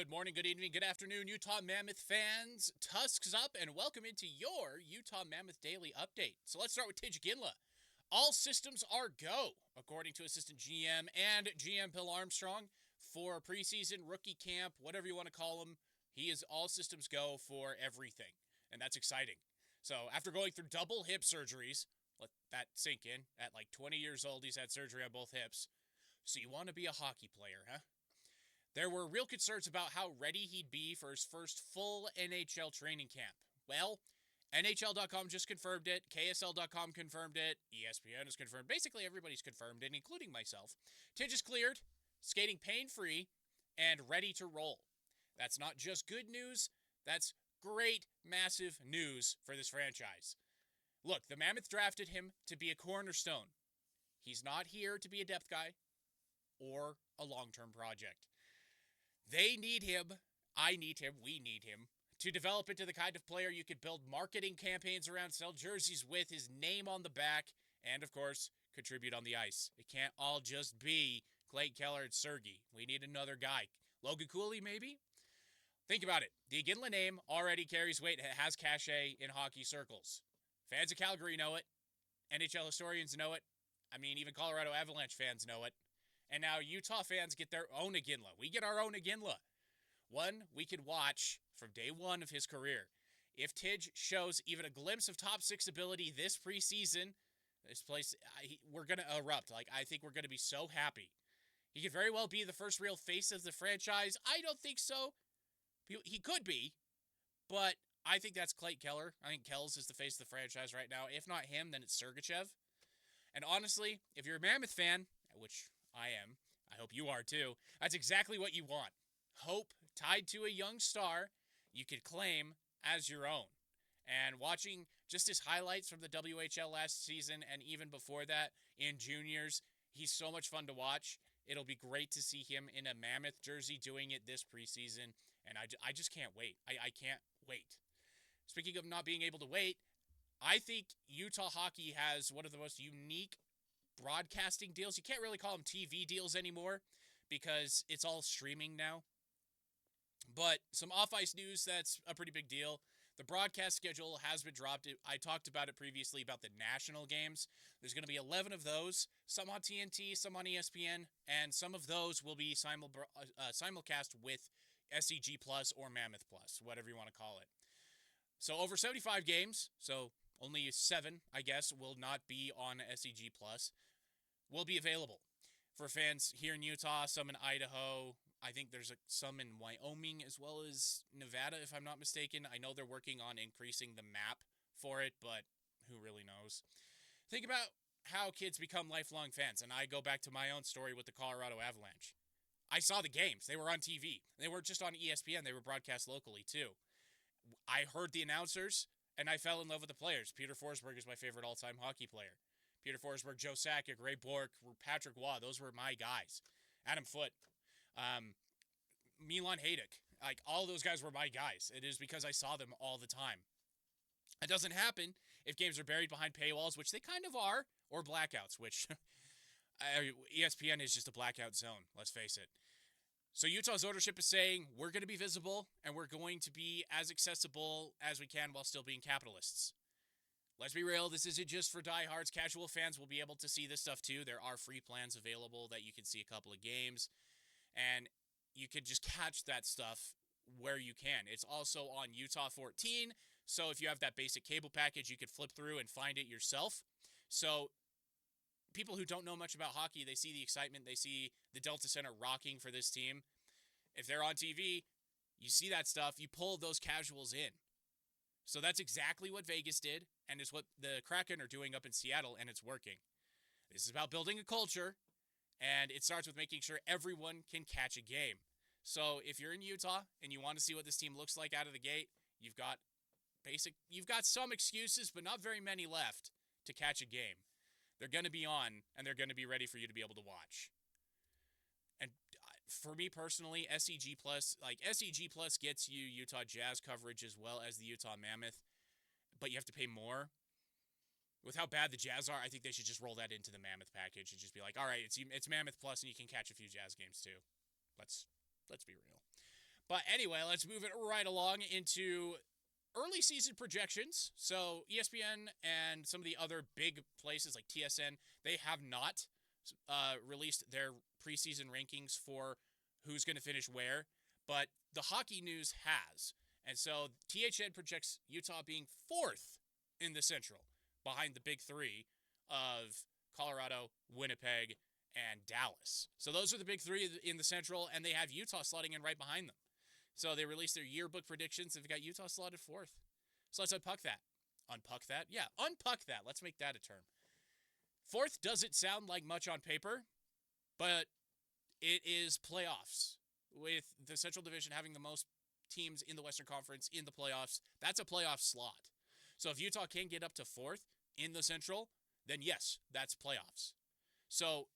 Good morning, good evening, good afternoon, Utah Mammoth fans. Tusks up and welcome into your Utah Mammoth Daily update. So let's start with Tidge Ginla. All systems are go, according to Assistant GM and GM Bill Armstrong, for preseason, rookie camp, whatever you want to call him. He is all systems go for everything, and that's exciting. So after going through double hip surgeries, let that sink in, at like 20 years old, he's had surgery on both hips. So you want to be a hockey player, huh? There were real concerns about how ready he'd be for his first full NHL training camp. Well, NHL.com just confirmed it, KSL.com confirmed it, ESPN has confirmed, basically everybody's confirmed it, including myself. Tidge is cleared, skating pain-free, and ready to roll. That's not just good news, that's great, massive news for this franchise. Look, the Mammoth drafted him to be a cornerstone. He's not here to be a depth guy or a long-term project. They need him, I need him, we need him, to develop into the kind of player you could build marketing campaigns around, sell jerseys with, his name on the back, and, of course, contribute on the ice. It can't all just be Clayton Keller and Sergey. We need another guy. Logan Cooley, maybe? Think about it. The Ginla name already carries weight, has cachet in hockey circles. Fans of Calgary know it. NHL historians know it. I mean, even Colorado Avalanche fans know it. And now Utah fans get their own Ginla. We get our own Ginla. One we could watch from day one of his career. If Tidge shows even a glimpse of top six ability this preseason, this place, we're going to erupt. I think we're going to be so happy. He could very well be the first real face of the franchise. I don't think so. He could be, but I think that's Clayton Keller. I think Kells is the face of the franchise right now. If not him, then it's Sergachev. And honestly, if you're a Mammoth fan, which I am, I hope you are too, that's exactly what you want. Hope tied to a young star you could claim as your own. And watching just his highlights from the WHL last season and even before that in juniors, he's so much fun to watch. It'll be great to see him in a Mammoth jersey doing it this preseason, and I just can't wait. I can't wait. Speaking of not being able to wait, I think Utah hockey has one of the most unique broadcasting deals. You can't really call them TV deals anymore because it's all streaming now. But some off-ice news that's a pretty big deal. The broadcast schedule has been dropped. I talked about it previously about the national games. There's going to be 11 of those, some on TNT, some on ESPN, and some of those will be simulcast with SEG Plus or Mammoth Plus, whatever you want to call it. So over 75 games, so only 7, I guess, will not be on SEG Plus, will be available for fans here in Utah, some in Idaho. I think there's some in Wyoming as well as Nevada, if I'm not mistaken. I know they're working on increasing the map for it, but who really knows? Think about how kids become lifelong fans, and I go back to my own story with the Colorado Avalanche. I saw the games. They were on TV. They weren't just on ESPN. They were broadcast locally, too. I heard the announcers, and I fell in love with the players. Peter Forsberg is my favorite all-time hockey player. Peter Forsberg, Joe Sakic, Ray Bourque, Patrick Waugh, those were my guys. Adam Foote, Milan Hajduk, all those guys were my guys. It is because I saw them all the time. It doesn't happen if games are buried behind paywalls, which they kind of are, or blackouts, which ESPN is just a blackout zone, let's face it. So Utah's ownership is saying we're going to be visible and we're going to be as accessible as we can while still being capitalists. Let's be real, this isn't just for diehards. Casual fans will be able to see this stuff too. There are free plans available that you can see a couple of games, and you can just catch that stuff where you can. It's also on Utah 14, so if you have that basic cable package, you could flip through and find it yourself. So people who don't know much about hockey, they see the excitement, they see the Delta Center rocking for this team. If they're on TV, you see that stuff, you pull those casuals in. So that's exactly what Vegas did, and it's what the Kraken are doing up in Seattle, and it's working. This is about building a culture, and it starts with making sure everyone can catch a game. So if you're in Utah and you want to see what this team looks like out of the gate, you've got some excuses, but not very many left to catch a game. They're going to be on, and they're going to be ready for you to be able to watch. And for me personally, SEG Plus gets you Utah Jazz coverage as well as the Utah Mammoth, but you have to pay more. With how bad the Jazz are, I think they should just roll that into the Mammoth package and just be like, all right, it's Mammoth Plus, and you can catch a few Jazz games too. Let's be real. But anyway, let's move it right along into early season projections. So ESPN and some of the other big places like TSN, they have not released their preseason rankings for who's going to finish where, but the hockey news has. And so THN projects Utah being 4th in the Central, behind the big 3 of Colorado, Winnipeg, and Dallas. So those are the big 3 in the Central, and they have Utah slotting in right behind them. So they released their yearbook predictions. They've got Utah slotted 4th. So let's unpuck that. Unpuck that? Yeah, unpuck that. Let's make that a term. 4th doesn't sound like much on paper, but it is playoffs. With the Central Division having the most teams in the Western Conference in the playoffs, that's a playoff slot. So if Utah can get up to 4th in the Central, then yes, that's playoffs. So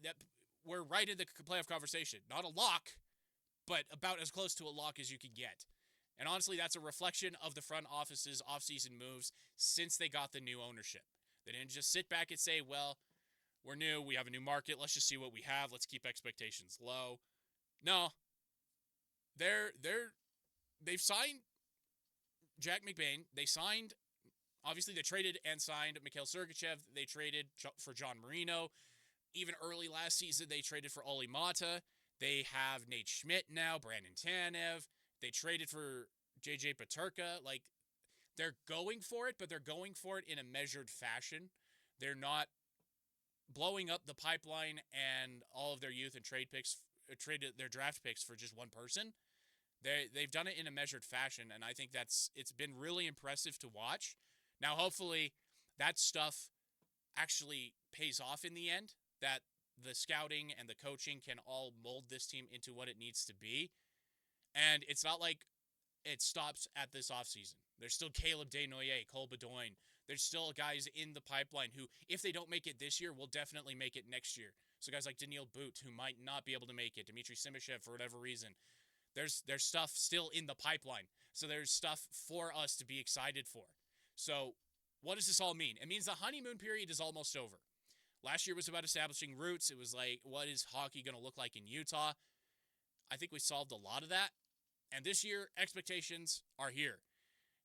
that we're right in the playoff conversation. Not a lock, but about as close to a lock as you can get. And honestly, that's a reflection of the front office's offseason moves since they got the new ownership. They didn't just sit back and say, well, we're new, we have a new market, let's just see what we have, let's keep expectations low. No. They've signed Jack McBain. Obviously they traded and signed Mikhail Sergachev. They traded for John Marino. Even early last season, they traded for Olli Mata. They have Nate Schmidt now, Brandon Tanev. They traded for JJ Peterka. Like, they're going for it, but they're going for it in a measured fashion. They're not blowing up the pipeline and all of their youth and traded their draft picks for just one person. They've done it in a measured fashion, and I think it's been really impressive to watch. Now, hopefully, that stuff actually pays off in the end, that the scouting and the coaching can all mold this team into what it needs to be. And it's not like it stops at this offseason. There's still Caleb Desnoyers, Cole Bedoin. There's still guys in the pipeline who, if they don't make it this year, will definitely make it next year. So guys like Daniil Boot, who might not be able to make it, Dmitry Simashev for whatever reason. There's stuff still in the pipeline. So there's stuff for us to be excited for. So what does this all mean? It means the honeymoon period is almost over. Last year was about establishing roots. It was like, what is hockey going to look like in Utah? I think we solved a lot of that. And this year, expectations are here.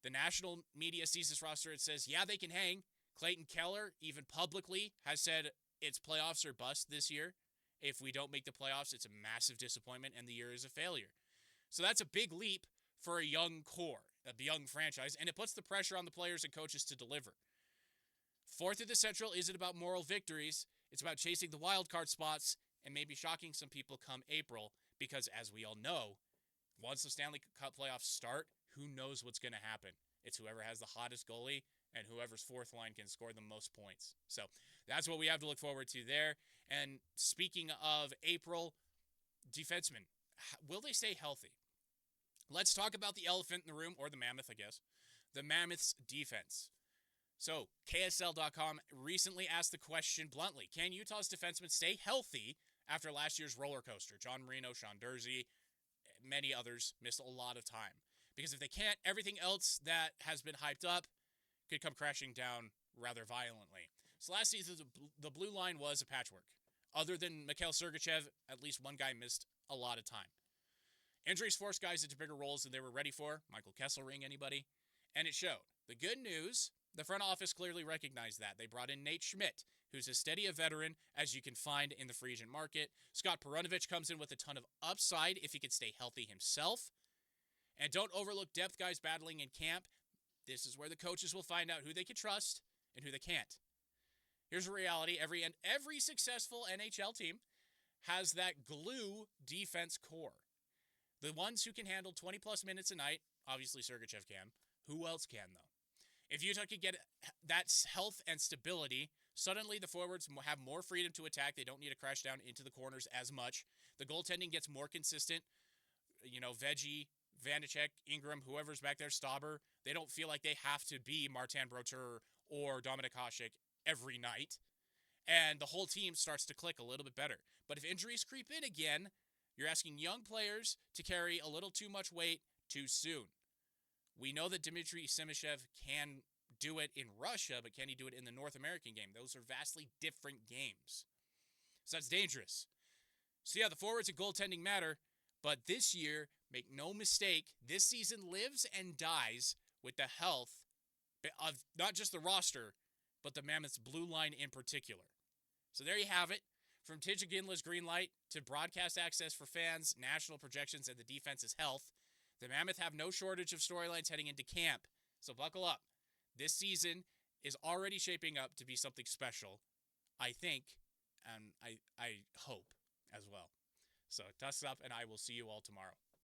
The national media sees this roster. It says, yeah, they can hang. Clayton Keller, even publicly, has said it's playoffs or bust this year. If we don't make the playoffs, it's a massive disappointment, and the year is a failure. So that's a big leap for a young core, a young franchise, and it puts the pressure on the players and coaches to deliver. 4th in the Central isn't about moral victories. It's about chasing the wild card spots and maybe shocking some people come April, because as we all know, once the Stanley Cup playoffs start, who knows what's going to happen? It's whoever has the hottest goalie and whoever's 4th line can score the most points. So that's what we have to look forward to there. And speaking of April, defensemen, will they stay healthy? Let's talk about the elephant in the room, or the mammoth, I guess. The Mammoth's defense. So KSL.com recently asked the question bluntly, can Utah's defensemen stay healthy after last year's roller coaster? John Marino, Sean Durzi, many others missed a lot of time. Because if they can't, everything else that has been hyped up could come crashing down rather violently. So last season, the blue line was a patchwork. Other than Mikhail Sergachev, at least one guy missed a lot of time. Injuries forced guys into bigger roles than they were ready for. Michael Kesselring, anybody? And it showed. The good news, the front office clearly recognized that. They brought in Nate Schmidt, who's as steady a veteran as you can find in the free agent market. Scott Perunovich comes in with a ton of upside if he could stay healthy himself. And don't overlook depth guys battling in camp. This is where the coaches will find out who they can trust and who they can't. Here's the reality. Every successful NHL team has that glue defense core. The ones who can handle 20-plus minutes a night, obviously Sergachev can. Who else can, though? If Utah could get that health and stability, suddenly the forwards have more freedom to attack. They don't need to crash down into the corners as much. The goaltending gets more consistent. Veggie, Vanacek, Ingram, whoever's back there, Stauber, they don't feel like they have to be Martin Brodeur or Dominik Hasek every night. And the whole team starts to click a little bit better. But if injuries creep in again, you're asking young players to carry a little too much weight too soon. We know that Dmitry Simashev can do it in Russia, but can he do it in the North American game? Those are vastly different games. So that's dangerous. So yeah, the forwards and goaltending matter, But this year, make no mistake, this season lives and dies with the health of not just the roster, but the Mammoths' blue line in particular. So there you have it. From Tidge Ginla's green light to broadcast access for fans, national projections, and the defense's health, the Mammoth have no shortage of storylines heading into camp. So buckle up. This season is already shaping up to be something special, I think, and I hope as well. So tusk up, and I will see you all tomorrow.